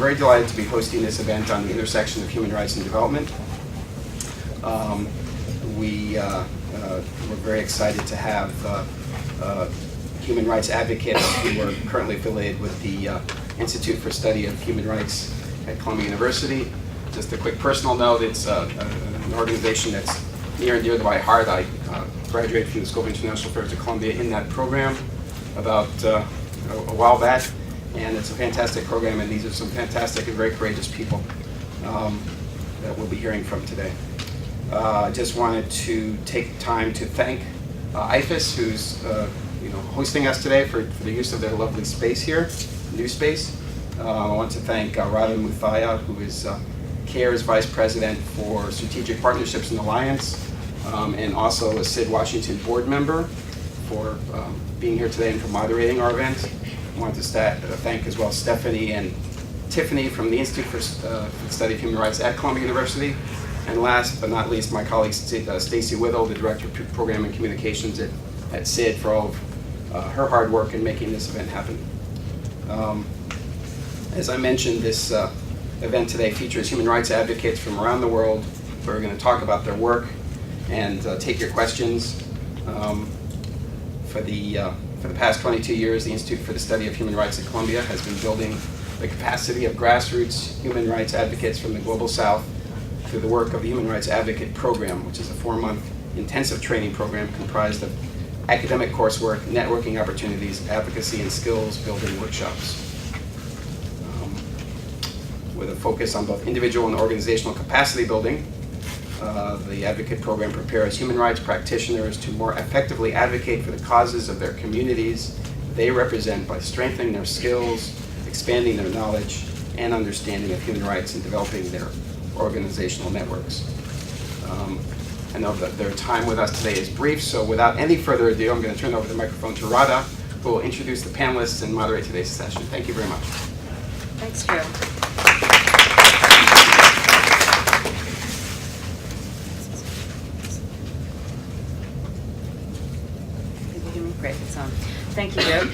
very delighted to be hosting this event on the intersection of human rights and development. We're very excited to have human rights advocates who are currently affiliated with the Institute for Study of Human Rights at Columbia University. Just a quick personal note, it's an organization that's near and dear to my heart. I graduated from the School of International Affairs at Columbia in that program about a while back, and it's a fantastic program, and these are some fantastic and very courageous people that we'll be hearing from today. I just wanted to take time to thank IFAS, who's hosting us today for the use of their lovely space here, new space. I want to thank Radha Muthaya, who is CARE's Vice President for Strategic Partnerships and Alliance, and also a SID-Washington board member for being here today and for moderating our event. I want to thank as well Stephanie and Tiffany from the Institute for the Study of Human Rights at Columbia University. And last but not least, my colleague Stacy Whittle, the Director of Program and Communications at SID, for all of her hard work in making this event happen. As I mentioned, this event today features human rights advocates from around the world who are going to talk about their work and take your questions. For the past 22 years, the Institute for the Study of Human Rights at Columbia has been building the capacity of grassroots human rights advocates from the Global South through the work of the Human Rights Advocate Program, which is a 4-month intensive training program comprised of academic coursework, networking opportunities, advocacy and skills building workshops. With a focus on both individual and organizational capacity building, the Advocate Program prepares human rights practitioners to more effectively advocate for the causes of their communities they represent by strengthening their skills, expanding their knowledge and understanding of human rights, and developing their organizational networks. I know that their time with us today is brief, so without any further ado, I'm going to turn over the microphone to Radha, who will introduce the panelists and moderate today's session. Thank you very much. Thanks, Joe. Can you hear me? Great, it's on. Thank you, Joe.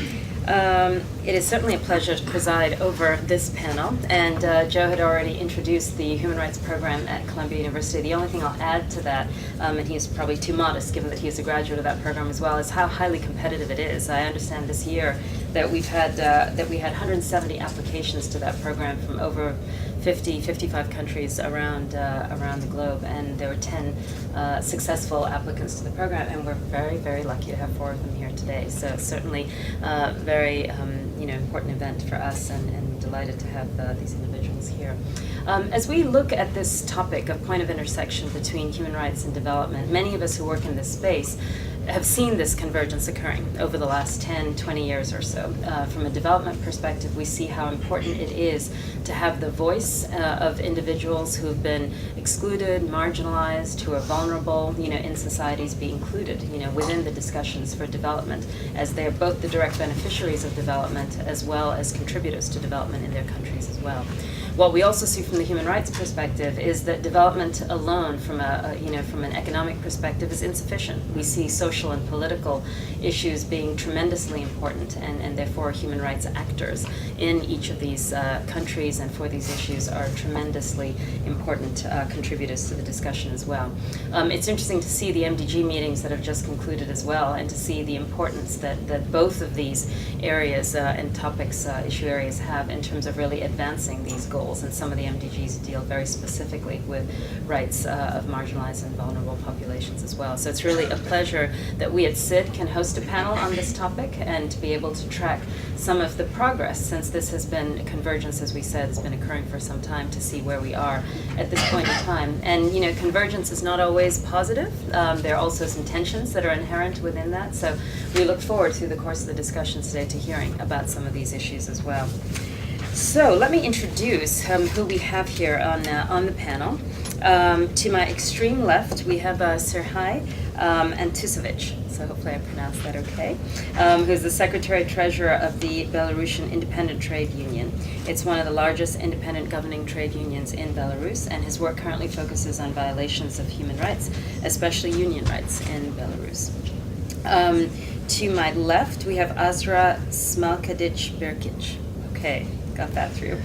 It is certainly a pleasure to preside over this panel, and Joe had already introduced the Human Rights Program at Columbia University. The only thing I'll add to that, and he's probably too modest given that he is a graduate of that program as well, is how highly competitive it is. I understand this year that we had 170 applications to that program from over 55 countries around the globe, and there were 10 successful applicants to the program, and we're very, very lucky to have 4 of them here today. So it's certainly very important event for us, and delighted to have these individuals here. As we look at this topic of point of intersection between human rights and development, many of us who work in this space have seen this convergence occurring over the last 10, 20 years or so. From a development perspective, we see how important it is to have the voice of individuals who've been excluded, marginalized, who are vulnerable, in societies be included, within the discussions for development, as they're both the direct beneficiaries of development as well as contributors to development in their countries as well. What we also see from the human rights perspective is that development alone, from from an economic perspective, is insufficient. We see social and political issues being tremendously important, and therefore human rights actors in each of these countries and for these issues are tremendously important contributors to the discussion as well. It's interesting to see the MDG meetings that have just concluded as well, and to see the importance that both of these areas and topics, issue areas have in terms of really advancing these goals. And some of the MDGs deal very specifically with rights of marginalized and vulnerable populations as well. So it's really a pleasure that we at SID can host a panel on this topic and to be able to track some of the progress, since this has been, convergence, as we said, has been occurring for some time, to see where we are at this point in time. And convergence is not always positive. There are also some tensions that are inherent within that. So we look forward through the course of the discussion today to hearing about some of these issues as well. So let me introduce who we have here on the panel. To my extreme left, we have Serhij Antusevic, so hopefully I pronounced that okay, who's the Secretary-Treasurer of the Belarusian Independent Trade Union. It's one of the largest independent governing trade unions in Belarus, and his work currently focuses on violations of human rights, especially union rights in Belarus. To my left, we have Azra Smalkadic-Birkic. Okay, got that through,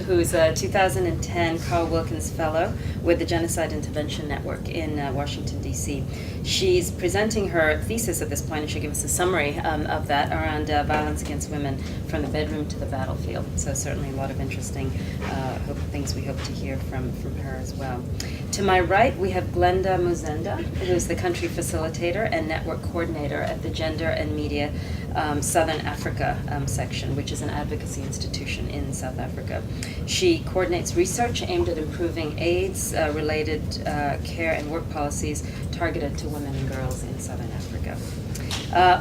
who's a 2010 Carl Wilkins Fellow with the Genocide Intervention Network in Washington, D.C. She's presenting her thesis at this point, and she'll give us a summary of that around violence against women from the bedroom to the battlefield. So certainly a lot of interesting things we hope to hear from her as well. To my right, we have Glenda Muzenda, who's the country facilitator and network coordinator at the Gender and Media Southern Africa section, which is an advocacy institution in South Africa. She coordinates research aimed at improving AIDS-related care and work policies targeted to women and girls in Southern Africa.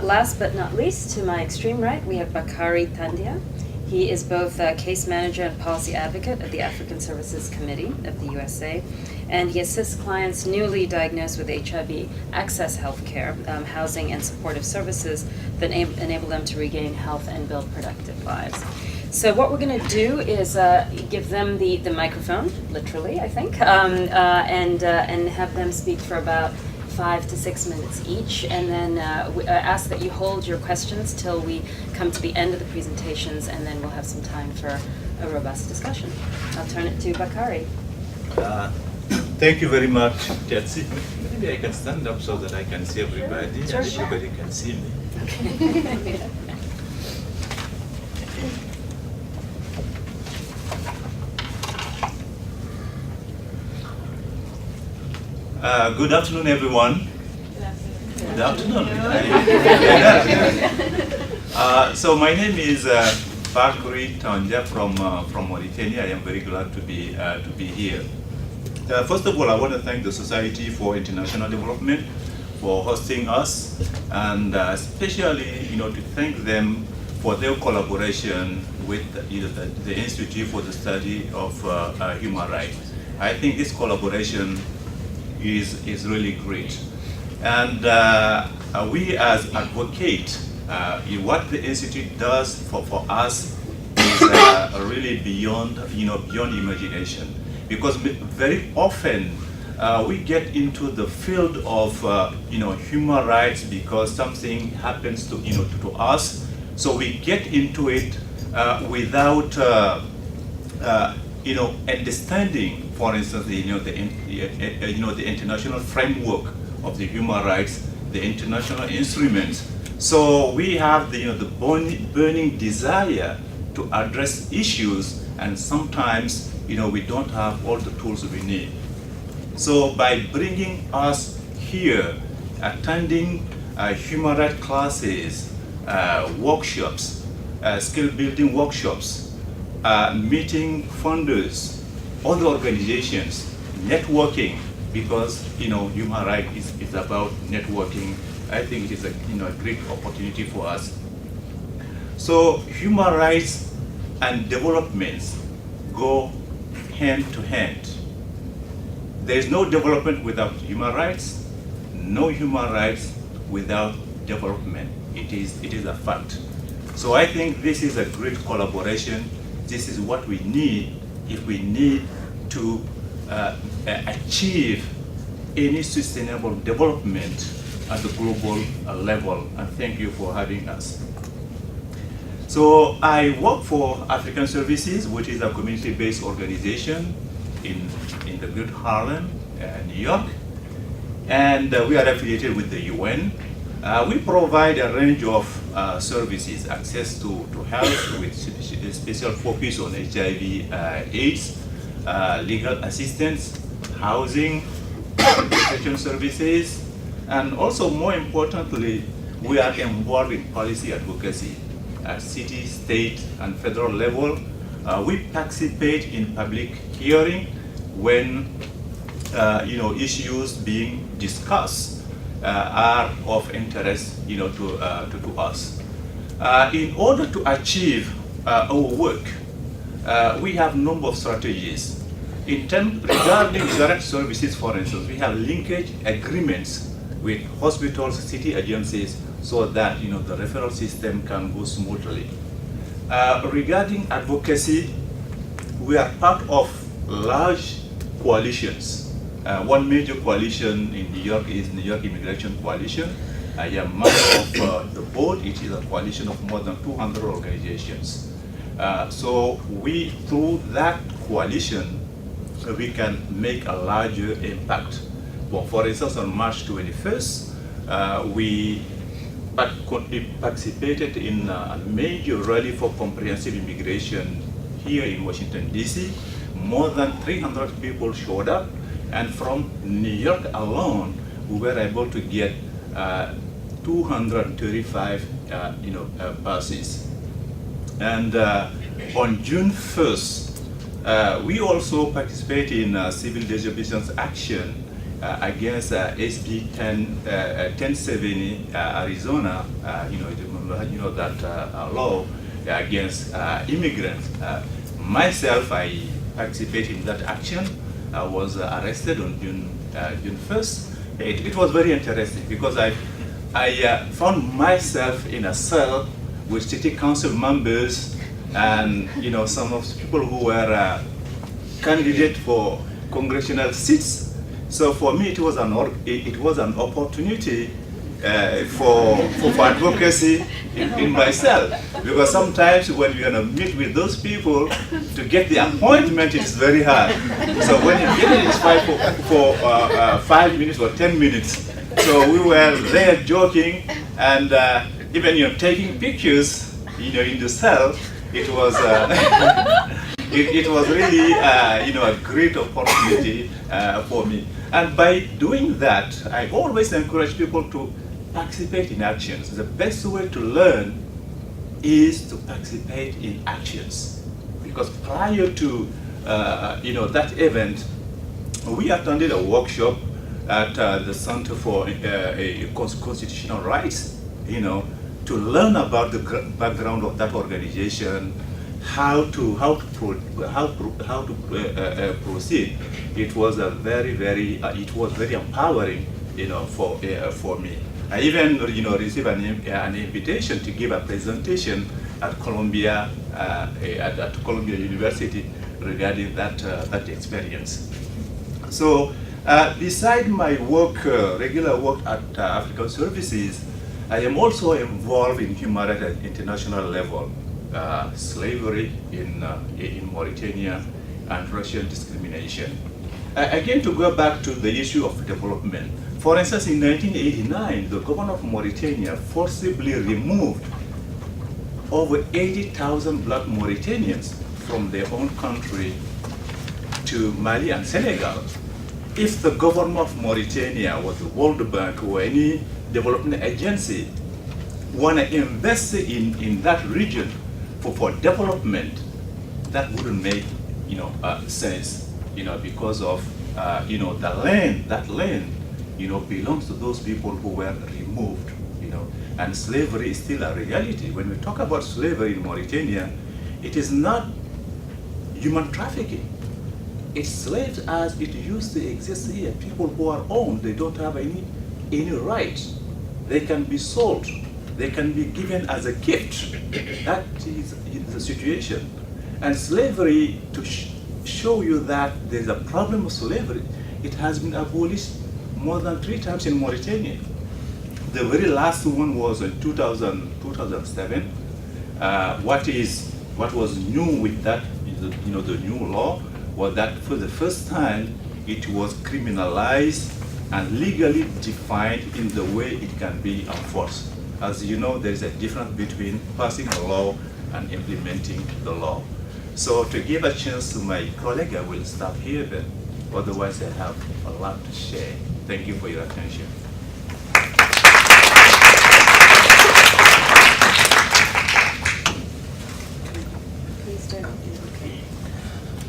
Last but not least, to my extreme right, we have Bakari Tandia. He is both a case manager and policy advocate at the African Services Committee of the USA, and he assists clients newly diagnosed with HIV access health care, housing, and supportive services that enable them to regain health and build productive lives. So what we're going to do is give them the microphone, literally, I think, and have them speak for about 5 to 6 minutes each, and then we ask that you hold your questions till we come to the end of the presentations, and then we'll have some time for a robust discussion. I'll turn it to Bakari. Thank you very much, Tetsi. Maybe I can stand up so that I can see everybody, Sure, and sure. everybody can see me. Okay. Good afternoon, everyone. Good afternoon. So my name is Bakri Tanja from Mauritania. I am very glad to be here. First of all, I want to thank the Society for International Development for hosting us, and especially, to thank them for their collaboration with the Institute for the Study of Human Rights. I think this collaboration is really great. And we as advocates, what the Institute does for us is really beyond imagination. Because very often we get into the field of human rights because something happens to us, so we get into it without understanding, for instance, the international framework of the human rights, the international instruments. So we have the burning desire to address issues, and sometimes we don't have all the tools we need. So by bringing us here, attending human rights classes, workshops, skill building workshops, meeting funders, other organizations, networking, because human rights is about networking. I think it is a great opportunity for us. So human rights and developments go hand to hand. There is no development without human rights, no human rights without development. It is a fact. So I think this is a great collaboration. This is what we need if we need to achieve any sustainable development at the global level. And thank you for having us. So I work for African Services, which is a community-based organization in the Great Harlem, New York. And we are affiliated with the UN. We provide a range of services, access to health with special focus on HIV, AIDS, legal assistance, housing, protection services, and also more importantly, we are involved in policy advocacy at city, state, and federal level. We participate in public hearing when issues being discussed are of interest to us. In order to achieve our work, we have a number of strategies. Regarding direct services, for instance, we have linkage agreements with hospitals, city agencies, so that the referral system can go smoothly. Regarding advocacy, we are part of large coalitions. One major coalition in New York is New York Immigration Coalition. I am member of the board. It is a coalition of more than 200 organizations. So we, through that coalition, we can make a larger impact. Well, for instance, on March 21st, we participated in a major rally for comprehensive immigration here in Washington, D.C. More than 300 people showed up, and from New York alone, we were able to get 235 buses. And on June 1st, we also participated in civil disobedience action against SB 1070 Arizona, that law against immigrants. Myself, I participated in that action. I was arrested on June 1st. It was very interesting because I found myself in a cell with city council members and some of the people who were candidates for congressional seats. So for me, it was an opportunity for advocacy in myself, because sometimes when you're going to meet with those people to get the appointment, it's very hard. So when you get it, it's for 5 minutes or 10 minutes. So we were there joking and even taking pictures, in the cell. It was it was really a great opportunity for me. And by doing that, I always encourage people to participate in actions. The best way to learn is to participate in actions. Because prior to that event, we attended a workshop at the Center for Constitutional Rights, to learn about the background of that organization, how to proceed. It was a very empowering, for me. I even received an invitation to give a presentation at Columbia University regarding that experience. So beside my work, regular work at African Services, I am also involved in human rights at international level, slavery in Mauritania and Russian discrimination. Again, to go back to the issue of development. For instance, in 1989, the government of Mauritania forcibly removed over 80,000 black Mauritanians from their own country to Mali and Senegal. If the government of Mauritania or the World Bank or any development agency want to invest in that region for development, that wouldn't make sense, because of that land belongs to those people who were removed, and slavery is still a reality. When we talk about slavery in Mauritania, it is not human trafficking. It's slaves as it used to exist here. People who are owned, they don't have any rights. They can be sold. They can be given as a gift. That is the situation. And slavery, to show you that there's a problem with slavery, it has been abolished more than 3 times in Mauritania. The very last one was in 2007. What was new with that, the new law, was that for the first time it was criminalized and legally defined in the way it can be enforced. As you know, there is a difference between passing a law and implementing the law. So to give a chance to my colleague, I will stop here, but otherwise I have a lot to share. Thank you for your attention. Please do. Okay.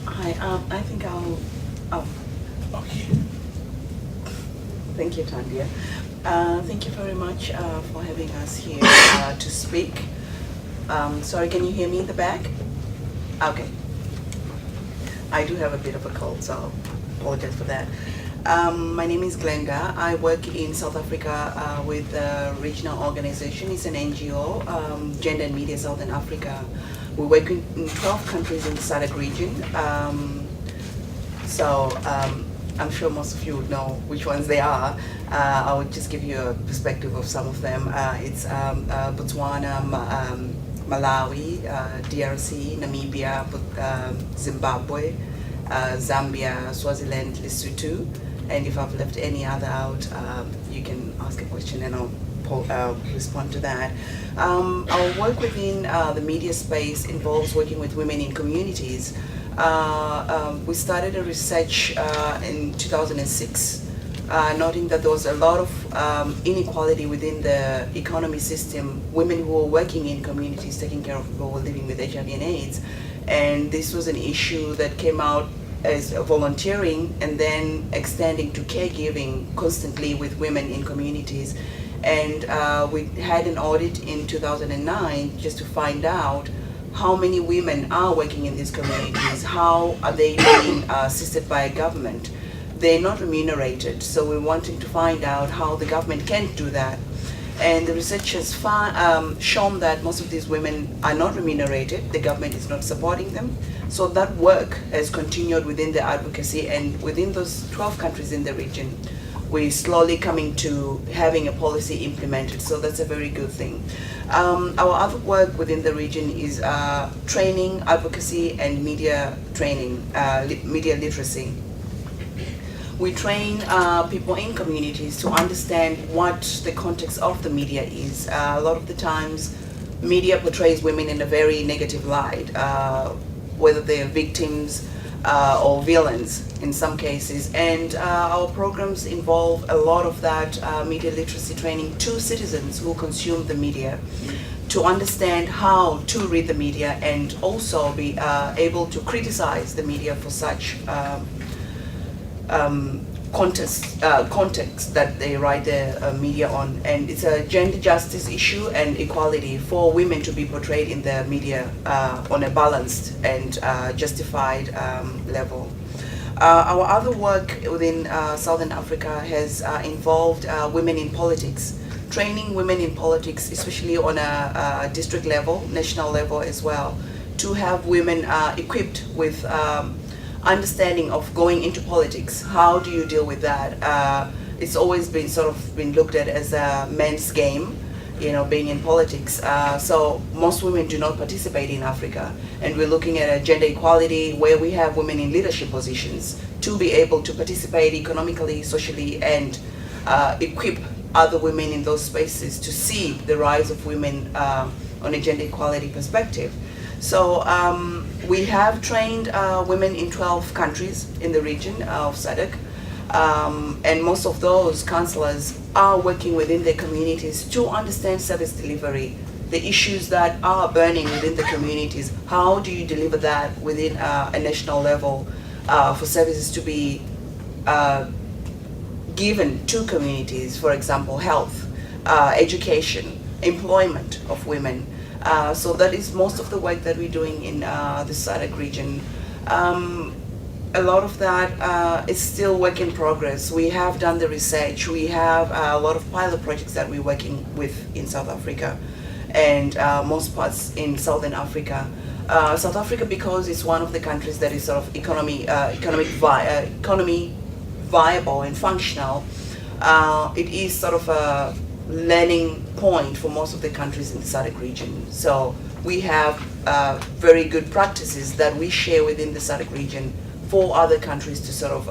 Hi, I think I'll. Okay. Thank you, Tandia. Thank you very much for having us here to speak. Sorry, can you hear me in the back? Okay. I do have a bit of a cold, so I'll apologize for that. My name is Glenda. I work in South Africa with a regional organization. It's an NGO, Gender and Media Southern Africa. We work in 12 countries in the SADC region. I'm sure most of you would know which ones they are. I would just give you a perspective of some of them. It's Botswana, Malawi, DRC, Namibia, Zimbabwe, Zambia, Swaziland, Lesotho, and if I've left any other out, you can ask a question and I'll respond to that. Our work within the media space involves working with women in communities. We started a research in 2006, noting that there was a lot of inequality within the economy system, women who were working in communities taking care of people who were living with HIV and AIDS. And this was an issue that came out as volunteering and then extending to caregiving constantly with women in communities. And we had an audit in 2009 just to find out how many women are working in these communities, how are they being assisted by a government. They're not remunerated, so we're wanting to find out how the government can do that. And the research has shown that most of these women are not remunerated, the government is not supporting them. So that work has continued within the advocacy, and within those 12 countries in the region, we're slowly coming to having a policy implemented, so that's a very good thing. Our other work within the region is training, advocacy, and media training, media literacy. We train people in communities to understand what the context of the media is. A lot of the times, media portrays women in a very negative light, whether they're victims or villains in some cases. And our programs involve a lot of that media literacy training to citizens who consume the media, to understand how to read the media and also be able to criticize the media for such context that they write the media on. And it's a gender justice issue and equality for women to be portrayed in the media on a balanced and justified level. Our other work within Southern Africa has involved women in politics, training women in politics, especially on a district level, national level as well, to have women equipped with understanding of going into politics. How do you deal with that? It's always been sort of been looked at as a men's game, you know, being in politics. So most women do not participate in Africa, and we're looking at a gender equality where we have women in leadership positions to be able to participate economically, socially, and equip other women in those spaces to see the rise of women on a gender equality perspective. So we have trained women in 12 countries in the region of SADC, and most of those counselors are working within their communities to understand service delivery, the issues that are burning within the communities. How do you deliver that within a national level for services to be given to communities, for example, health, education, employment of women. So that is most of the work that we're doing in the SADC region. A lot of that is still work in progress. We have done the research. We have a lot of pilot projects that we're working with in South Africa and most parts in Southern Africa. South Africa, because it's one of the countries that is sort of economy viable and functional, it is sort of a learning point for most of the countries in the SADC region. So we have very good practices that we share within the SADC region for other countries to sort of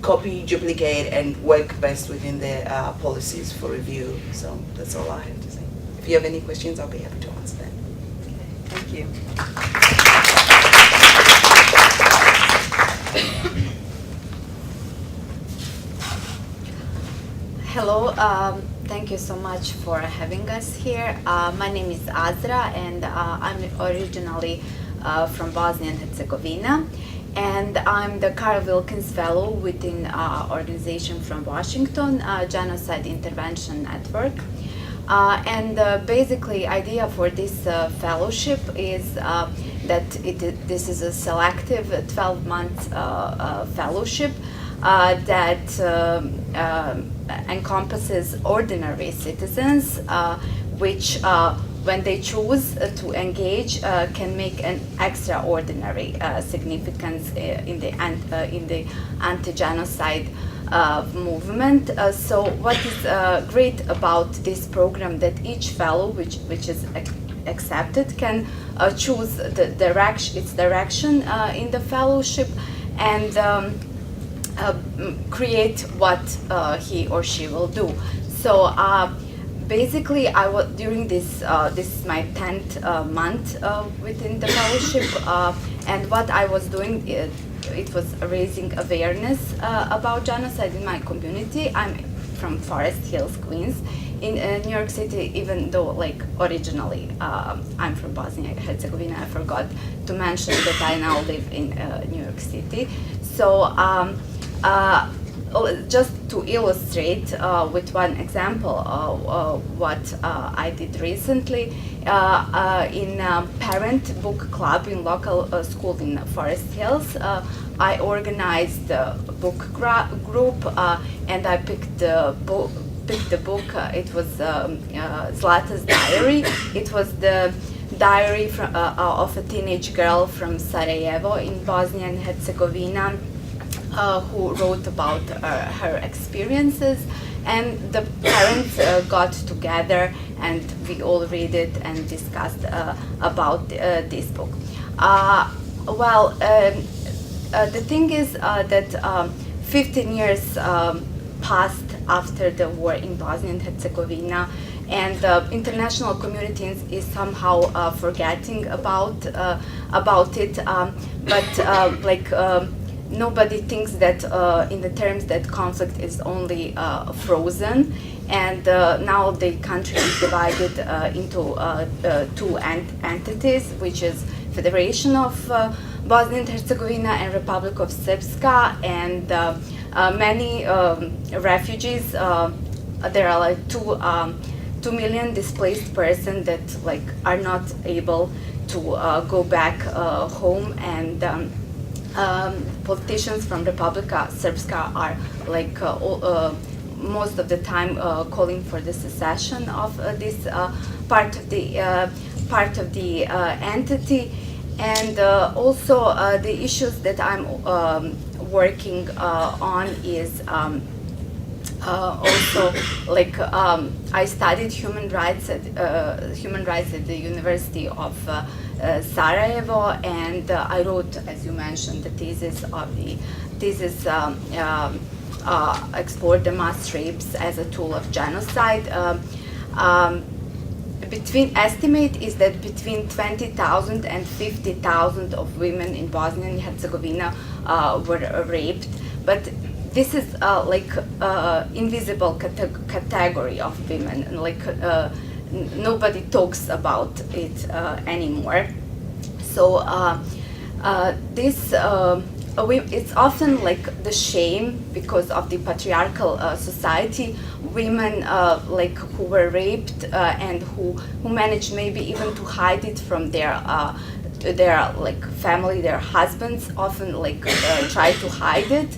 copy, duplicate, and work best within their policies for review. So that's all I have to say. If you have any questions, I'll be happy to answer them. Thank you. Hello, thank you so much for having us here. My name is Azra, and I'm originally from Bosnia and Herzegovina, and I'm the Carl Wilkins Fellow within our organization from Washington, Genocide Intervention Network. And basically, idea for this fellowship is that this is a selective 12-month fellowship that encompasses ordinary citizens, which when they choose to engage can make an extraordinary significance in the anti-genocide movement. So what is great about this program, that each fellow, which is accepted can choose its direction in the fellowship, and create what he or she will do. So basically, during this is my 10th month within the fellowship, and what I was doing, it was raising awareness about genocide in my community. I'm from Forest Hills, Queens, in New York City, even though originally I'm from Bosnia and Herzegovina. I forgot to mention that I now live in New York City. So just to illustrate with one example what I did recently, in Parent Book Club in local school in Forest Hills, I organized a book group, and I picked the book. It was Zlata's diary. It was the diary of a teenage girl from Sarajevo in Bosnia and Herzegovina, who wrote about her experiences, and the parents got together and we all read it and discussed about this book. The thing is that 15 years passed after the war in Bosnia and Herzegovina, and the international community is somehow forgetting about it, but nobody thinks that in the terms that conflict is only frozen, and now the country is divided into two entities, which is Federation of Bosnia and Herzegovina and Republic of Srpska, and many refugees. There are 2 million displaced persons that are not able to go back home, and politicians from Republika Srpska are most of the time calling for the secession of this part of the entity, and also the issues that I'm working on is also I studied human rights at the University of Sarajevo, and I wrote, as you mentioned, the thesis explored the mass rapes as a tool of genocide. Estimate is that between 20,000 and 50,000 of women in Bosnia and Herzegovina were raped, but this is invisible category of women, nobody talks about it anymore. So it's often the shame because of the patriarchal society. Women who were raped and who managed maybe even to hide it from their family, their husbands often try to hide it.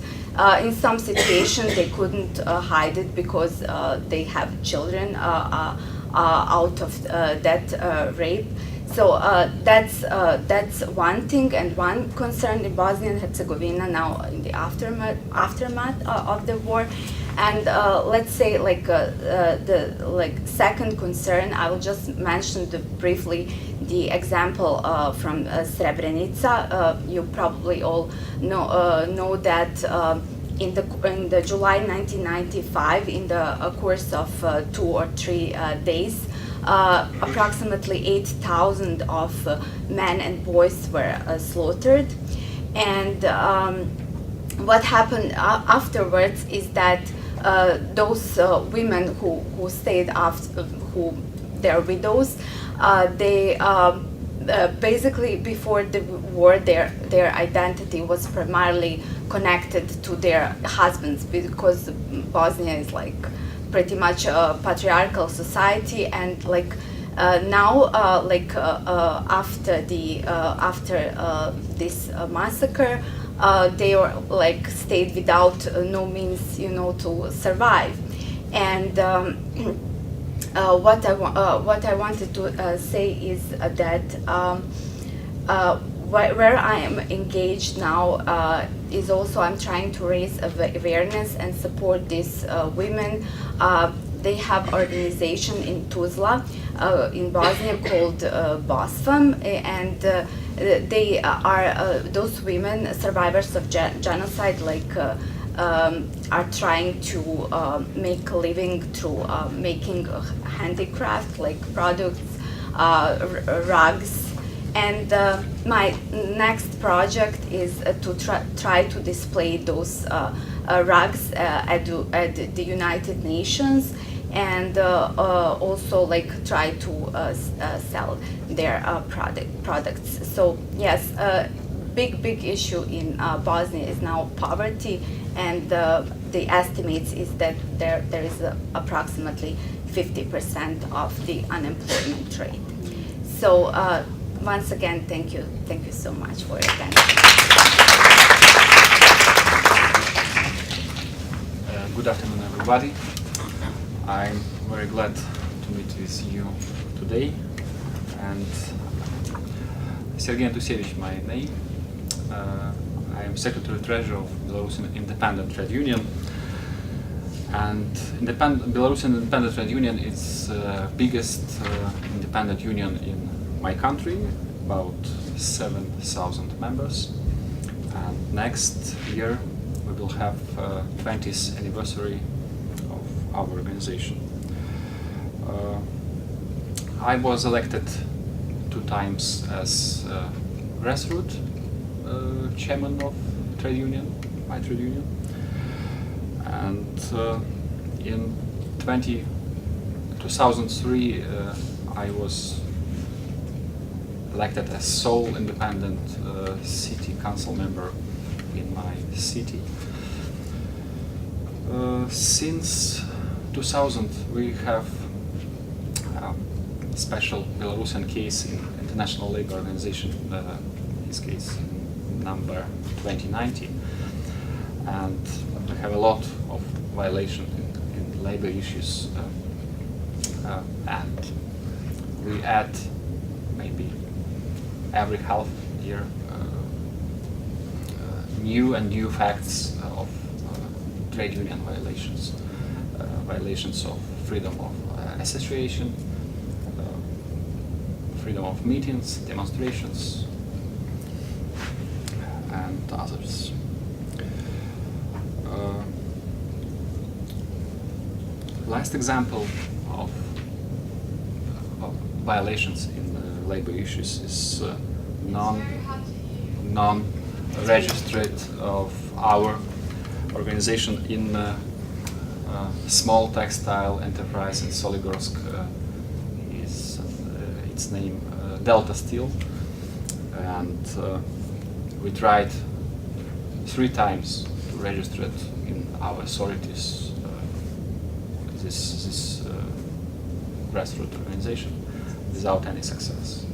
In some situations they couldn't hide it because they have children out of that rape. So that's one thing and one concern in Bosnia and Herzegovina now in the aftermath of the war. And let's say the second concern, I will just mention briefly the example from Srebrenica. You probably all know that in the July 1995, in the course of 2 or 3 days, approximately 8,000 of men and boys were slaughtered, and what happened afterwards is that those women who stayed after, who they're widows, they basically before the war their identity was primarily connected to their husbands, because Bosnia is pretty much a patriarchal society, and now after this massacre, they were stayed without no means, to survive. And what I wanted to say is that where I am engaged now is also I'm trying to raise awareness and support these women. they have organization in Tuzla, in Bosnia called BOSFAM, and they are those women survivors of genocide, like are trying to make a living through making handicraft like products, rugs. And my next project is to try to display those rugs at the United Nations, and also like try to sell their products. So yes, big issue in Bosnia is now poverty, and the estimates is that there is approximately 50% of the unemployment rate. So once again, thank you so much for your attention. Good afternoon, everybody. I'm very glad to meet with you today. And Sergei Antusevich, my name. I am Secretary Treasurer of Belarusian Independent Trade Union. And Belarusian Independent Trade Union is the biggest independent union in my country, about 7,000 members. And next year we will have 20th anniversary of our organization. I was elected 2 times as grassroots chairman of trade union, my trade union. And in 2003 I was elected as sole independent city council member in my city. Since 2000 we have a special Belarusian case in International Labour Organization, in this case number 2090, and we have a lot of violation in labour issues, and we add maybe every half year new facts of trade union violations, violations of freedom of association, freedom of meetings, demonstrations, and others. Last example of violations in labor issues is non-registered of our organization in small textile enterprise in Soligorsk. Is its name Delta Steel, and we tried 3 times to register it in our authorities. This grassroots organization, without any success.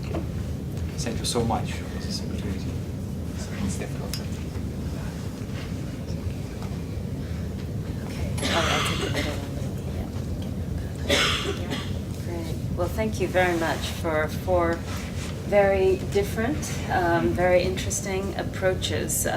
Okay. Thank you so much for this opportunity. Okay, I'll take the middle one. Yeah. Great. Well, thank you very much for 4 very different, very interesting approaches,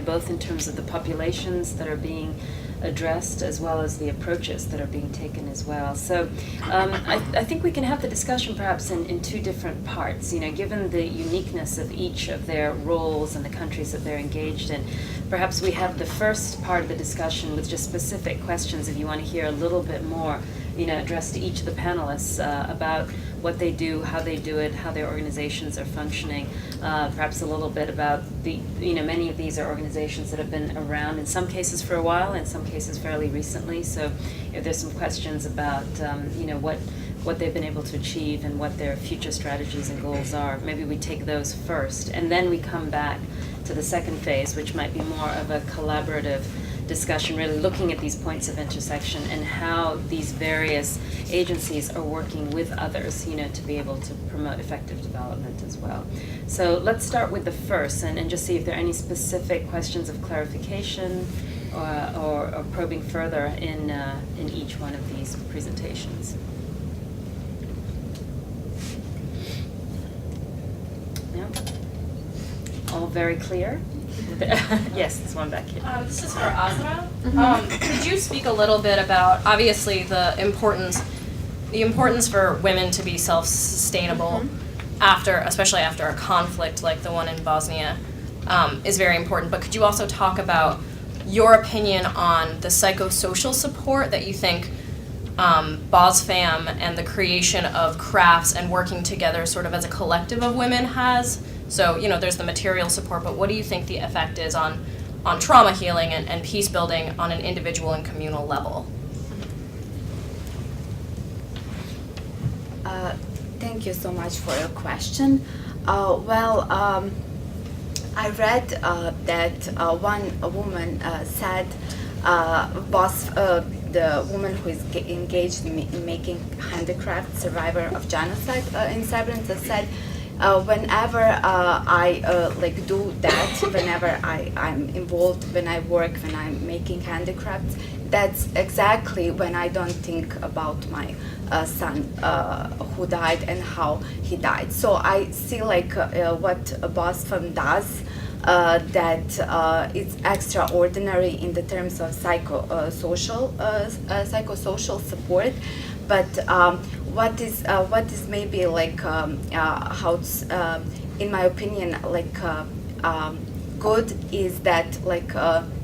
both in terms of the populations that are being addressed as well as the approaches that are being taken as well. So I think we can have the discussion perhaps in 2 different parts, given the uniqueness of each of their roles and the countries that they're engaged in. Perhaps we have the first part of the discussion with just specific questions if you want to hear a little bit more, addressed to each of the panelists about what they do, how they do it, how their organizations are functioning. Perhaps a little bit about many of these are organizations that have been around in some cases for a while, in some cases fairly recently. So if there's some questions about, what they've been able to achieve and what their future strategies and goals are, maybe we take those first, and then we come back to the second phase, which might be more of a collaborative discussion, really looking at these points of intersection and how these various agencies are working with others, to be able to promote effective development as well. So let's start with the first and just see if there are any specific questions of clarification or probing further in each one of these presentations. Yeah. All very clear? Yes, there's one back here. This is for Azra. Could you speak a little bit about, obviously, the importance for women to be self-sustainable especially after a conflict like the one in Bosnia, is very important. But could you also talk about your opinion on the psychosocial support that you think BOSFAM and the creation of crafts and working together sort of as a collective of women has? So, there's the material support, but what do you think the effect is on trauma healing and peace building on an individual and communal level? Thank you so much for your question. I read that one woman said, the woman who is engaged in making handicraft, survivor of genocide in Srebrenica, said, whenever I do that, whenever I'm involved, when I work, when I'm making handicrafts, that's exactly when I don't think about my son who died and how he died. So I see what BOSFAM does, that it's extraordinary in the terms of psychosocial support. But what is maybe how it's, in my opinion, good is that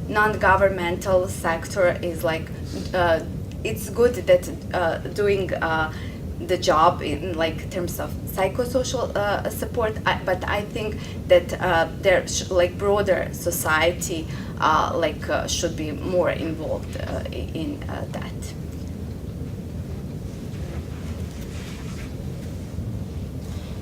non-governmental sector is it's good that doing the job in terms of psychosocial support, but I think that there broader society should be more involved in that.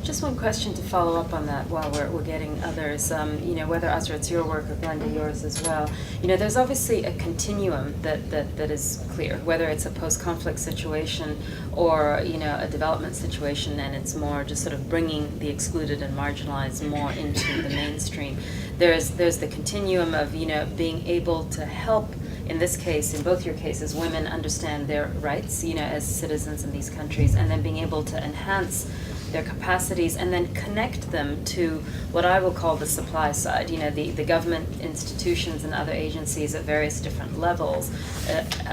Just one question to follow up on that while we're getting others, whether Azra it's your work or Glenda yours as well. There's obviously a continuum that is clear, whether it's a post-conflict situation or, a development situation, and it's more just sort of bringing the excluded and marginalized more into the mainstream. There's the continuum of, being able to help, in this case, in both your cases, women understand their rights, as citizens in these countries, and then being able to enhance their capacities and then connect them to what I will call the supply side, the government institutions and other agencies at various different levels,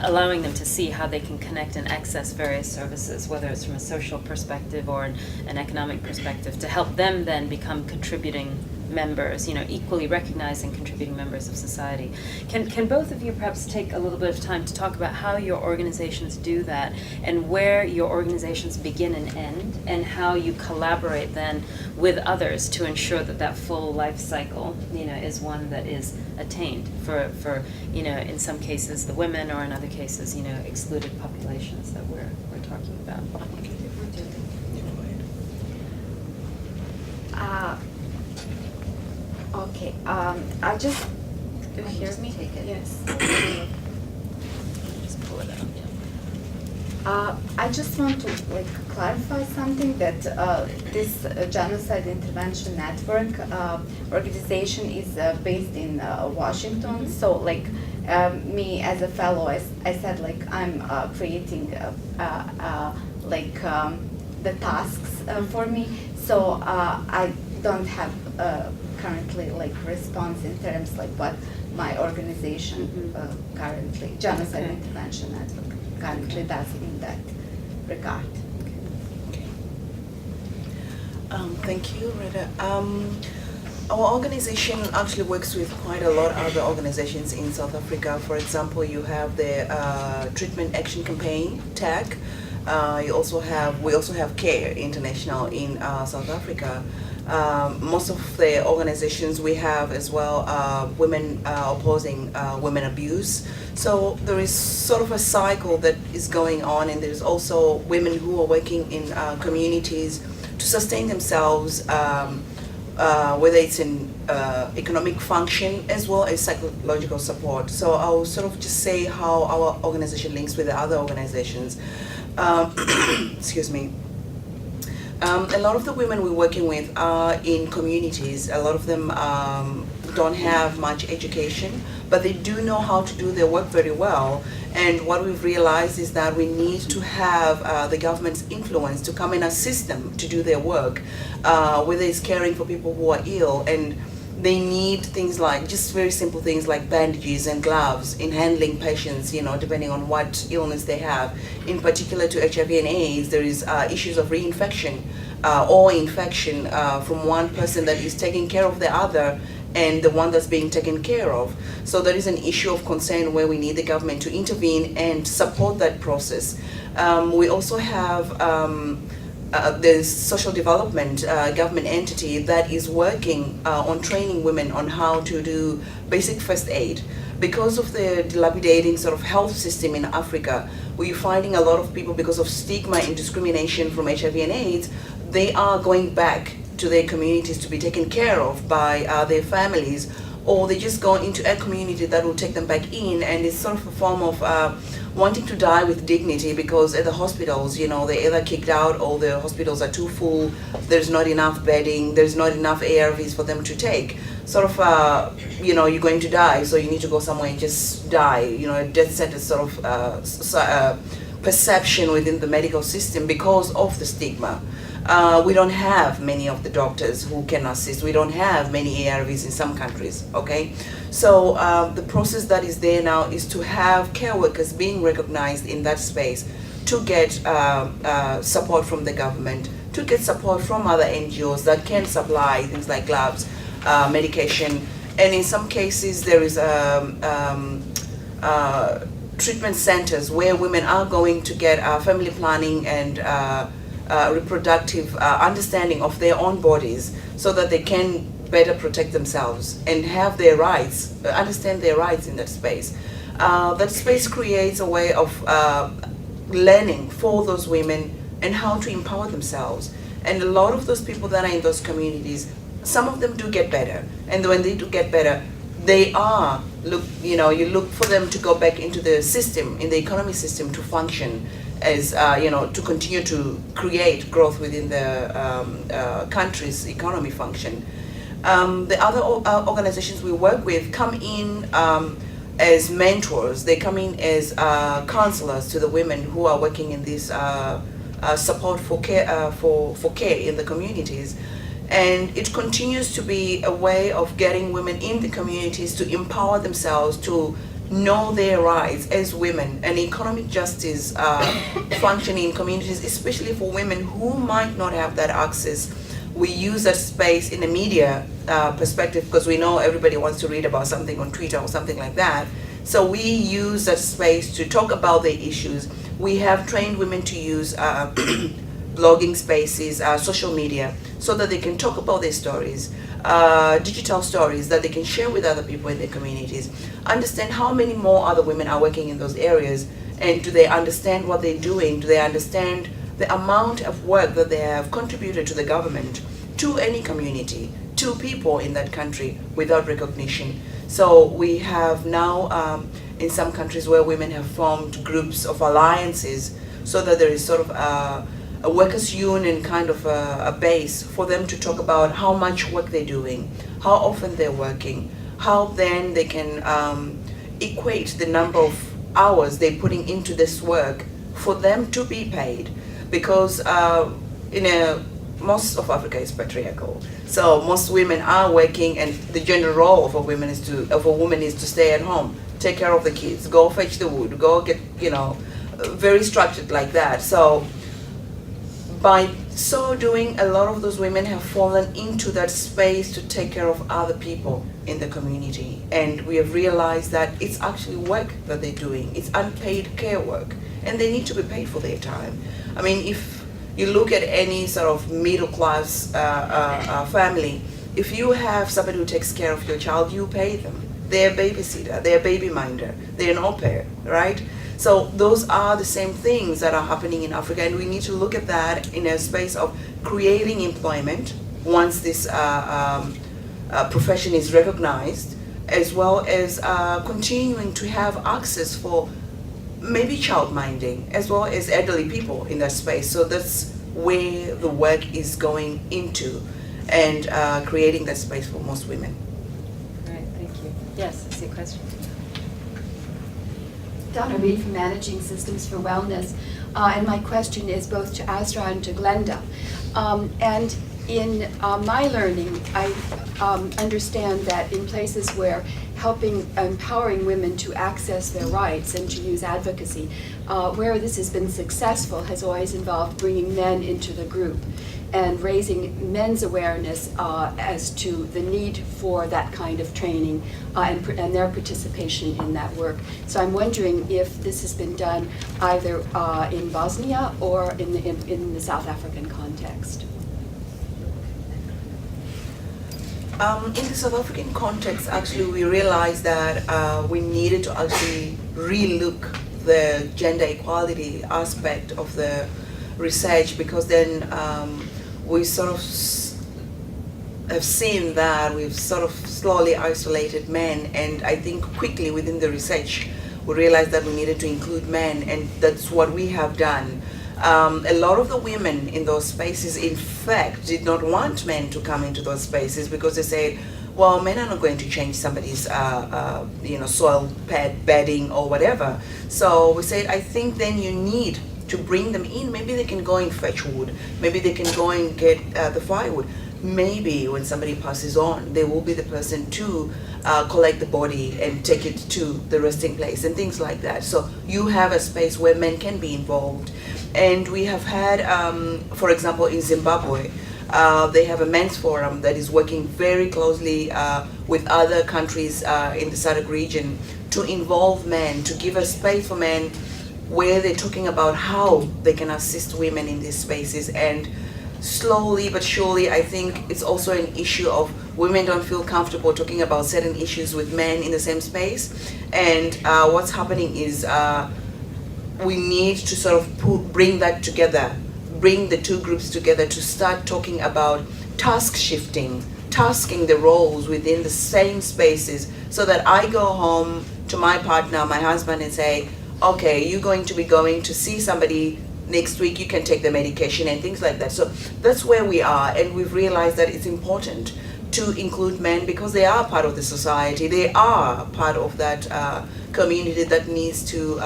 allowing them to see how they can connect and access various services, whether it's from a social perspective or an economic perspective, to help them then become contributing members, equally recognizing contributing members of society. Can both of you perhaps take a little bit of time to talk about how your organizations do that and where your organizations begin and end, and how you collaborate then with others to ensure that that full life cycle, is one that is attained for in some cases the women, or in other cases, excluded populations that we're talking about. Okay, I just, do you hear me? Take it. Yes. Just pull it out. I just want to clarify something, that this Genocide Intervention Network organization is based in Washington. So me as a fellow, I said I'm creating the tasks for me. So I don't have currently response in terms what my organization currently, Genocide Intervention Network, currently does in that regard. Thank you, Rita. Our organization actually works with quite a lot of other organizations in South Africa. For example, you have the Treatment Action Campaign, TAC. We also have CARE International in South Africa. Most of the organizations we have as well are women opposing women abuse. So there is sort of a cycle that is going on, and there's also women who are working in communities to sustain themselves, whether it's in economic function as well as psychological support. So I'll sort of just say how our organization links with the other organizations. Excuse me. A lot of the women we're working with are in communities. A lot of them don't have much education, but they do know how to do their work very well. And what we've realized is that we need to have the government's influence to come and assist them to do their work, whether it's caring for people who are ill. And they need things like, just very simple things like bandages and gloves in handling patients, you know, depending on what illness they have. In particular to HIV and AIDS, there is issues of reinfection or infection from one person that is taking care of the other and the one that's being taken care of. So there is an issue of concern where we need the government to intervene and support that process. We also have the social development government entity that is working on training women on how to do basic first aid. Because of the dilapidating sort of health system in Africa, we're finding a lot of people, because of stigma and discrimination from HIV and AIDS, they are going back to their communities to be taken care of by their families, or they just go into a community that will take them back in, and it's sort of a form of wanting to die with dignity, because at the hospitals, you know, they're either kicked out or the hospitals are too full, there's not enough bedding, there's not enough ARVs for them to take. Sort of, you know, you're going to die, so you need to go somewhere and just die. You know, a death sentence sort of perception within the medical system because of the stigma. We don't have many of the doctors who can assist. We don't have many ARVs in some countries, okay? So the process that is there now is to have care workers being recognized in that space, to get support from the government, to get support from other NGOs that can supply things like gloves, medication, and in some cases there is treatment centers where women are going to get family planning and reproductive understanding of their own bodies, so that they can better protect themselves and have their rights, understand their rights in that space. That space creates a way of learning for those women and how to empower themselves. And a lot of those people that are in those communities, some of them do get better, and when they do get better, they are you look for them to go back into the system, in the economic system, to function as to continue to create growth within the country's economy function. The other organizations we work with come in as mentors. They come in as counselors to the women who are working in this support for care for care in the communities. And it continues to be a way of getting women in the communities to empower themselves, to know their rights as women, and economic justice functioning in communities, especially for women who might not have that access. We use that space in a media perspective, because we know everybody wants to read about something on Twitter or something like that. So we use that space to talk about the issues. We have trained women to use blogging spaces, social media, so that they can talk about their stories, digital stories that they can share with other people in their communities, understand how many more other women are working in those areas, and do they understand what they're doing, do they understand the amount of work that they have contributed to the government, to any community, to people in that country without recognition. So we have now in some countries where women have formed groups of alliances, so that there is sort of a workers' union kind of a base for them to talk about how much work they're doing, how often they're working, how then they can equate the number of hours they're putting into this work for them to be paid. Because most of Africa is patriarchal, so most women are working, and the gender role of a woman is to stay at home, take care of the kids, go fetch the wood, go get, very structured like that. So by so doing, a lot of those women have fallen into that space to take care of other people in the community. And we have realized that it's actually work that they're doing. It's unpaid care work, and they need to be paid for their time. I mean, if you look at any sort of middle class family, if you have somebody who takes care of your child, you pay them. They're a babysitter, they're a baby minder, they're an au pair, right? So those are the same things that are happening in Africa, and we need to look at that in a space of creating employment once this profession is recognized, as well as continuing to have access for maybe child minding, as well as elderly people in that space. So that's where the work is going into, and creating that space for most women. Right, thank you. Yes, I see a question. Donna Reed from Managing Systems for Wellness, and my question is both to Asra and to Glenda. And in my learning, I understand that in places where empowering women to access their rights and to use advocacy, where this has been successful has always involved bringing men into the group and raising men's awareness as to the need for that kind of training and their participation in that work. So I'm wondering if this has been done either in Bosnia or in the South African context. In the South African context, actually, we realized that we needed to actually relook the gender equality aspect of the research, because then we sort of have seen that we've sort of slowly isolated men, and I think quickly within the research we realized that we needed to include men, and that's what we have done. A lot of the women in those spaces, in fact, did not want men to come into those spaces because they said, well, men are not going to change somebody's soil bedding or whatever. So we said, I think then you need to bring them in. Maybe they can go and fetch wood. Maybe they can go and get the firewood. Maybe when somebody passes on, they will be the person to collect the body and take it to the resting place and things like that. So you have a space where men can be involved. And we have had, for example, in Zimbabwe, they have a men's forum that is working very closely with other countries in the SADC region to involve men, to give a space for men where they're talking about how they can assist women in these spaces. And slowly but surely, I think it's also an issue of women don't feel comfortable talking about certain issues with men in the same space. And what's happening is we need to sort of bring that together, bring the two groups together to start talking about task shifting, tasking the roles within the same spaces, so that I go home to my partner, my husband, and say, okay, you're going to be going to see somebody next week, you can take the medication and things like that. So that's where we are, and we've realized that it's important to include men because they are part of the society. They are part of that community that needs to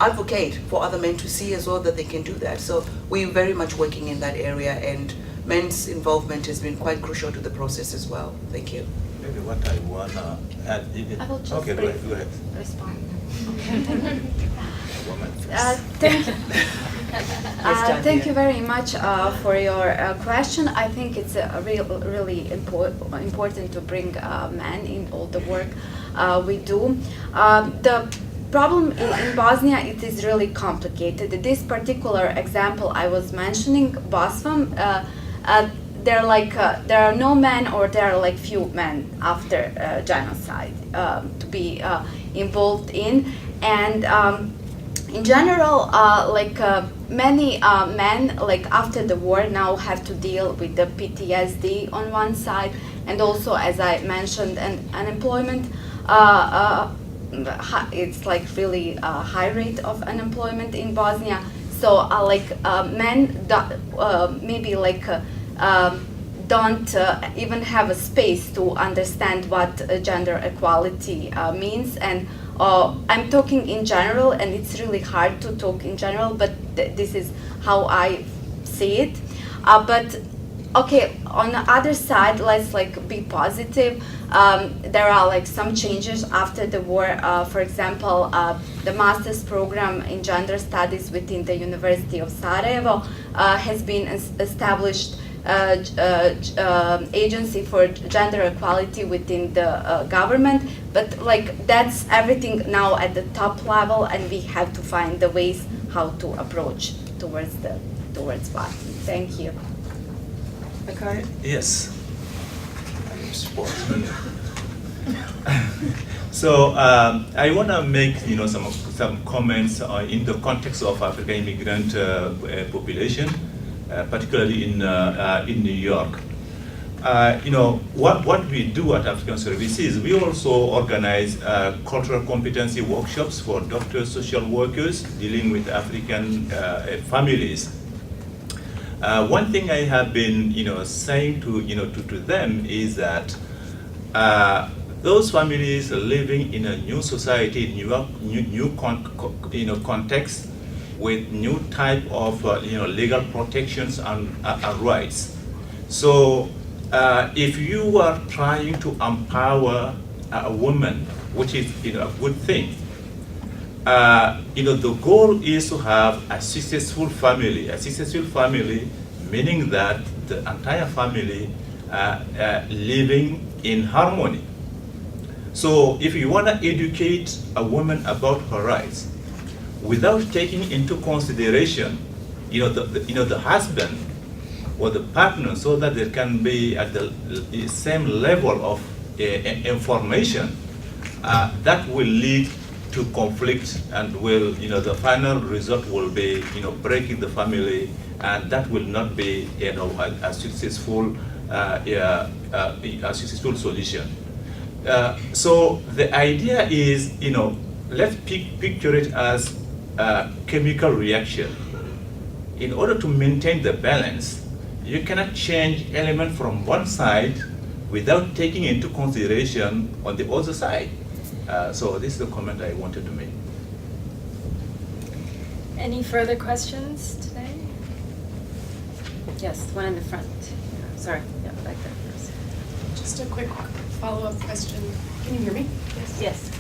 advocate for other men to see as well that they can do that. So we're very much working in that area, and men's involvement has been quite crucial to the process as well. Thank you. Maybe what I want to add, even. I will just Okay, go ahead. respond. Woman first. Thank you. Thank you very much for your question. I think it's really important to bring men in all the work we do. The problem in Bosnia, it is really complicated. This particular example I was mentioning, Bospham, there are no men, or there are like few men after genocide to be involved in, and in general, many men, after the war, now have to deal with the PTSD on one side, and also, as I mentioned, unemployment. It's really a high rate of unemployment in Bosnia. So, men maybe don't even have a space to understand what gender equality means. And I'm talking in general, and it's really hard to talk in general, but this is how I see it. But okay, on the other side, let's be positive. There are some changes after the war. For example, the master's program in gender studies within the University of Sarajevo has been established. Agency for gender equality within the government, but that's everything now at the top level, and we have to find the ways how to approach towards that. Thank you. Okay. Yes. I'm sporting. So I want to make some comments in the context of African immigrant population. Particularly in New York. What we do at African Services, we also organize cultural competency workshops for doctors, social workers dealing with African families. One thing I have been saying to them is that those families living in a new society, new context, with new type of legal protections and rights. So if you are trying to empower a woman, which is a good thing, the goal is to have a successful family. A successful family meaning that the entire family living in harmony. So if you want to educate a woman about her rights, without taking into consideration, the husband or the partner, so that there can be at the same level of information, that will lead to conflict, and will, the final result will be, breaking the family, and that will not be, a successful, a successful solution. So the idea is, let's picture it as a chemical reaction. In order to maintain the balance, you cannot change element from one side without taking into consideration on the other side. So this is the comment I wanted to make. Any further questions today? Yes, one in the front. Sorry, yeah, back there first. Just a quick follow-up question. Can you hear me? Yes.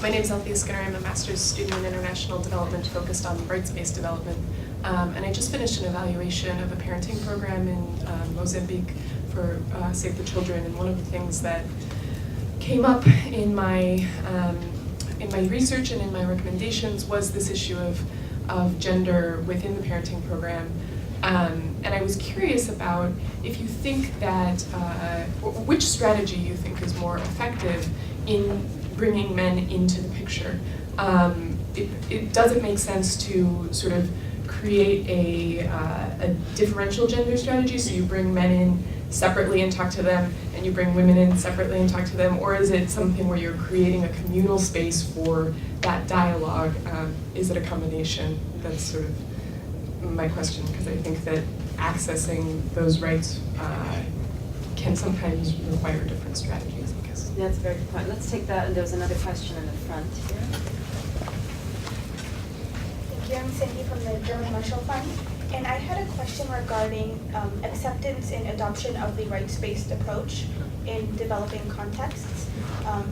My name is Althea Skinner. I'm a master's student in international development focused on rights-based development. And I just finished an evaluation of a parenting program in Mozambique for Save the Children. And one of the things that came up in my research and in my recommendations was this issue of gender within the parenting program. And I was curious about if you think that, which strategy you think is more effective in bringing men into the picture. Does it make sense to sort of create a differential gender strategy, so you bring men in separately and talk to them, and you bring women in separately and talk to them, or is it something where you're creating a communal space for that dialogue? Is it a combination? That's sort of my question, because I think that accessing those rights can sometimes require different strategies, I guess. That's a very good point. Let's take that, and there was another question in the front here. Thank you. I'm Cindy from the German Marshall Fund. And I had a question regarding acceptance and adoption of the rights-based approach in developing contexts.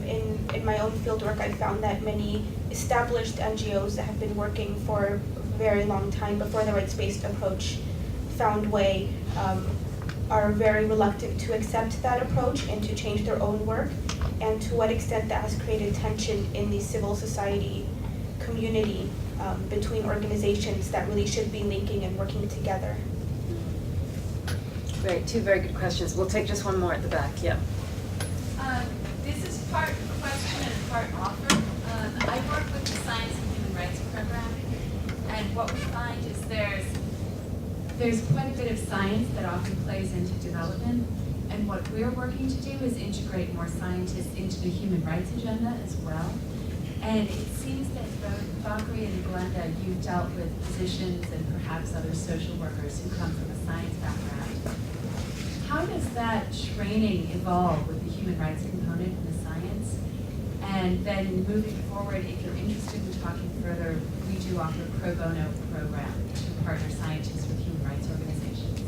In my own fieldwork, I found that many established NGOs that have been working for a very long time before the rights-based approach found way are very reluctant to accept that approach and to change their own work, and to what extent that has created tension in the civil society community between organizations that really should be linking and working together. Great, two very good questions. We'll take just one more at the back, yeah. This is part question and part offer. I work with the Science and Human Rights program, and what we find is there's quite a bit of science that often plays into development, and what we're working to do is integrate more scientists into the human rights agenda as well. And it seems that both Bakri and Glenda, you've dealt with physicians and perhaps other social workers who come from a science background. How does that training evolve with the human rights component in the science? And then moving forward, if you're interested in talking further, we do offer a pro bono program to partner scientists with human rights organizations.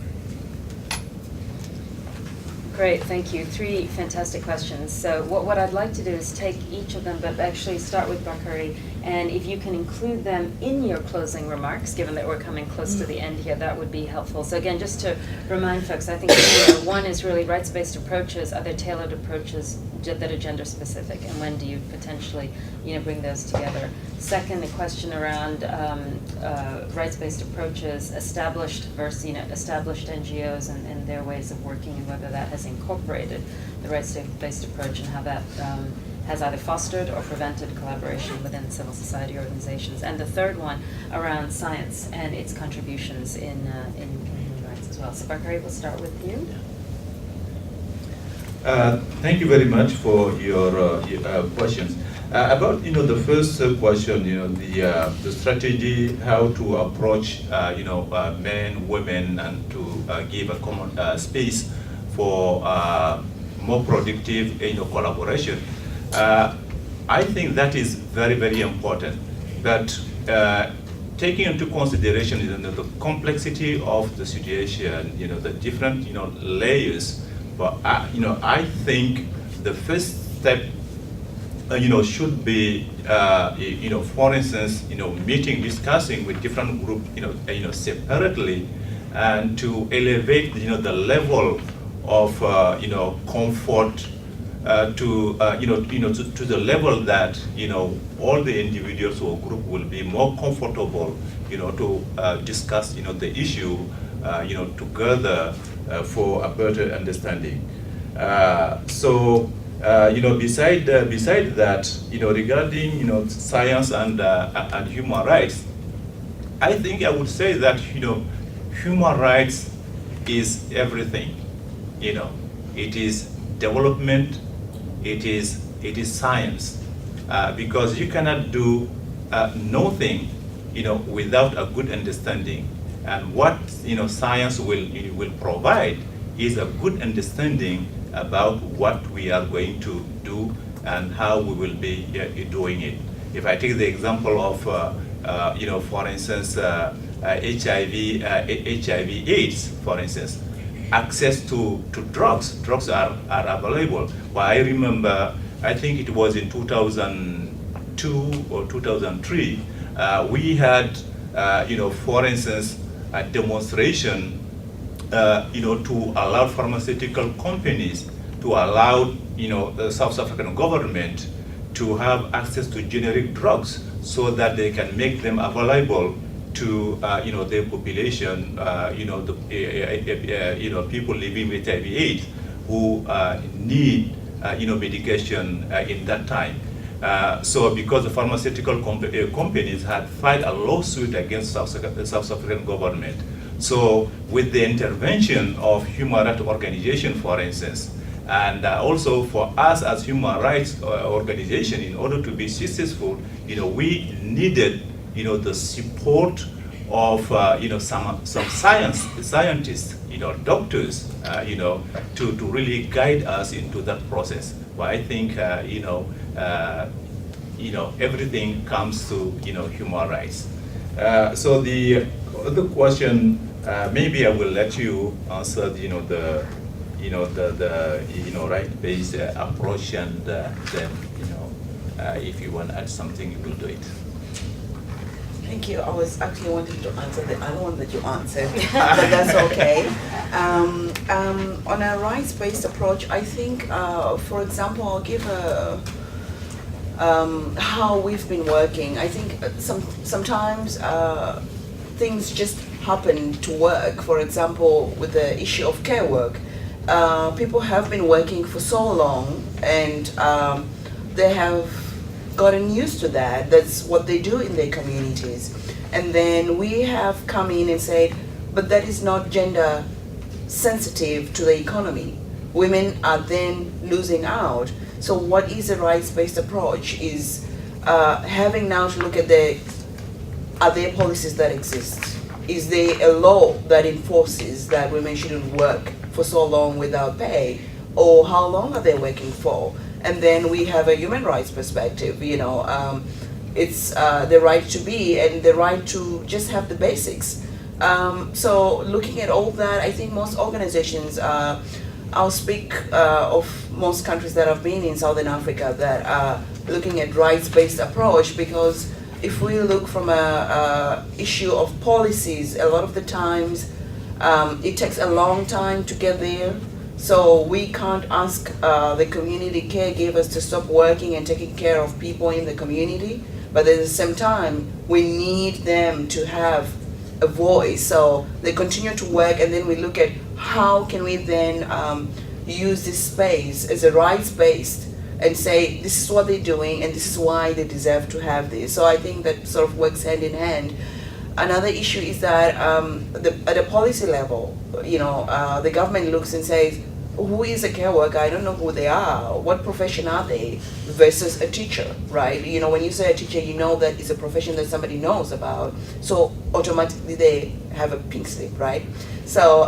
Great, thank you. Three fantastic questions. So what I'd like to do is take each of them, but actually start with Bakari, and if you can include them in your closing remarks, given that we're coming close to the end here, that would be helpful. So again, just to remind folks, I think one is really rights-based approaches. Are there tailored approaches that are gender-specific, and when do you potentially, bring those together? Second, the question around rights-based approaches, established versus established NGOs and their ways of working, and whether that has incorporated the rights-based approach, and how that has either fostered or prevented collaboration within civil society organizations. And the third one around science and its contributions in human rights as well. So Bakari, we'll start with you. Thank you very much for your questions. About the first question, the strategy, how to approach men, women, and to give a common space for more productive collaboration. I think that is very, very important. That taking into consideration the complexity of the situation, the different layers, but I think the first step should be for instance meeting, discussing with different groups separately, and to elevate the level of comfort to the level that all the individuals or group will be more comfortable to discuss the issue together for a better understanding. Beside that, regarding science and human rights, I think I would say that human rights is everything. It is development. It is science, because you cannot do nothing without a good understanding. And what science will provide is a good understanding about what we are going to do and how we will be doing it. If I take the example of for instance HIV/AIDS, for instance, access to drugs. Drugs are available. Well, I remember, I think it was in 2002 or 2003, we had, for instance, a demonstration, to allow pharmaceutical companies to allow, the South African government to have access to generic drugs so that they can make them available to their population, people living with HIV/AIDS who need medication in that time. So because the pharmaceutical companies had filed a lawsuit against the South African government. So with the intervention of human rights organization, for instance, and also for us as human rights organization, in order to be successful, we needed the support of some scientists, doctors, to really guide us into that process. But I think everything comes to human rights. So the other question, maybe I will let you answer the right-based approach, and then if you want to add something, you will do it. Thank you. I was actually wanting to answer the other one that you answered, but that's okay. On a rights-based approach, I think, for example, I'll give how we've been working. I think sometimes things just happen to work. For example, with the issue of care work, people have been working for so long, and they have gotten used to that. That's what they do in their communities. And then we have come in and said, but that is not gender sensitive to the economy. Women are then losing out. So what is a rights-based approach is having now to look at are there policies that exist? Is there a law that enforces that women shouldn't work for so long without pay? Or how long are they working for? And then we have a human rights perspective, it's the right to be and the right to just have the basics. So looking at all that, I think most organizations, I'll speak of most countries that I've been in Southern Africa that are looking at rights-based approach, because if we look from a issue of policies, a lot of the times it takes a long time to get there. So we can't ask the community caregivers to stop working and taking care of people in the community, but at the same time, we need them to have a voice. So they continue to work, and then we look at how can we then use this space as a rights-based and say this is what they're doing and this is why they deserve to have this. So I think that sort of works hand in hand. Another issue is that at a policy level, the government looks and says, who is a care worker? I don't know who they are. What profession are they? Versus a teacher, right? When you say a teacher, you know that it's a profession that somebody knows about. So automatically they have a pink slip, right? So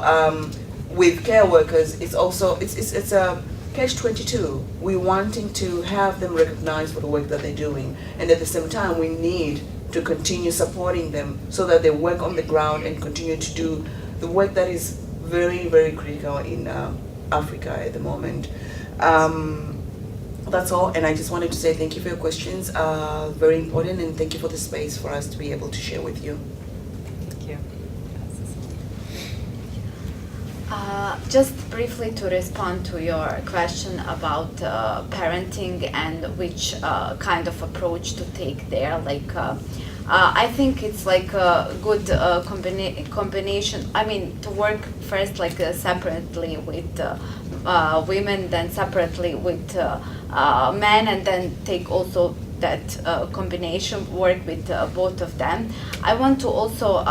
with care workers, it's also, it's a catch-22. We're wanting to have them recognized for the work that they're doing. And at the same time, we need to continue supporting them so that they work on the ground and continue to do the work that is very, very critical in Africa at the moment. That's all, and I just wanted to say thank you for your questions, very important, and thank you for the space for us to be able to share with you. Thank you. Just briefly to respond to your question about parenting and which kind of approach to take there, like I think it's like a good combination. I mean, to work first like separately with women, then separately with men, and then take also that combination, work with both of them. I want to also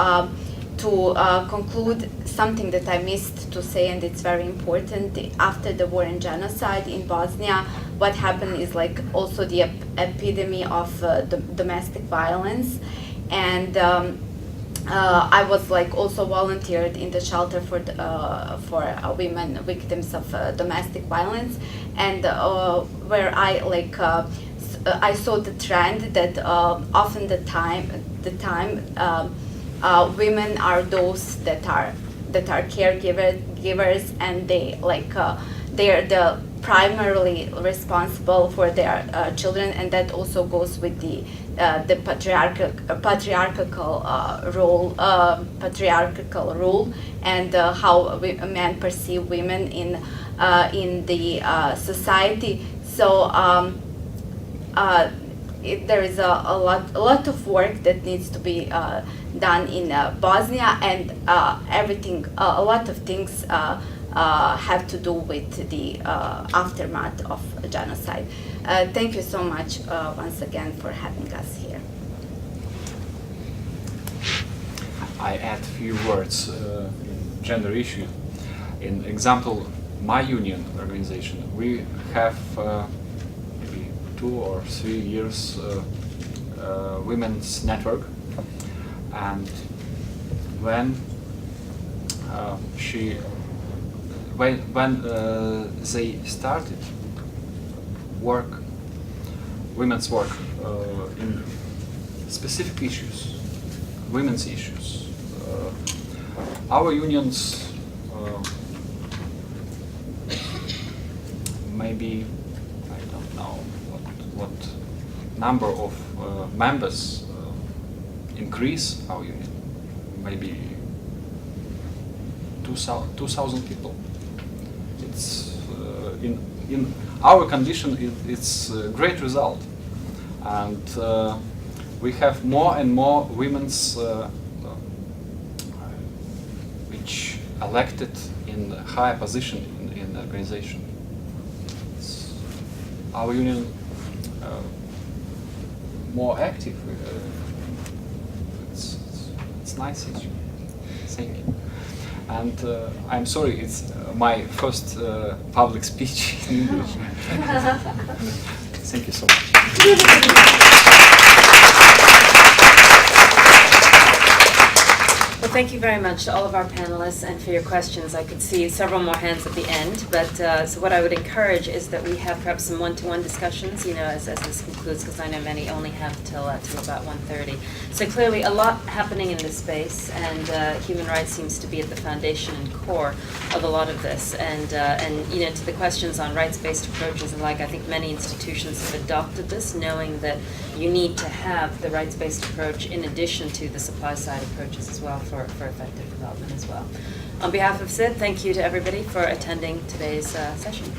conclude something that I missed to say, and it's very important. After the war and genocide in Bosnia, what happened is like also the epidemic of domestic violence, and I was like also volunteered in the shelter for women victims of domestic violence, and where I like I saw the trend that often the time women are those that are caregivers, and they like they're the primarily responsible for their children, and that also goes with the patriarchal rule and how men perceive women in the society. So there is a lot of work that needs to be done in Bosnia, and everything, a lot of things have to do with the aftermath of genocide. Thank you so much once again for having us here. I add few words in gender issue. In example, my union organization, we have maybe 2 or 3 years women's network, and when they started women's work in specific issues, women's issues, our unions maybe, I don't know what number of members increase our union, maybe 2,000 people. It's in our condition, it's a great result, and we have more and more women's which elected in a high position in the organization. Our union more active. It's nice issue. Thank you. And I'm sorry, it's my first public speech in English. Thank you so much. Well, thank you very much to all of our panelists and for your questions. I could see several more hands at the end, but so what I would encourage is that we have perhaps some one-to-one discussions, you know, as this concludes, because I know many only have till about 1:30. So clearly a lot happening in this space, and human rights seems to be at the foundation and core of a lot of this. And you know, to the questions on rights-based approaches and like, I think many institutions have adopted this, knowing that you need to have the rights-based approach in addition to the supply-side approaches as well for effective development as well. On behalf of SID, thank you to everybody for attending today's session.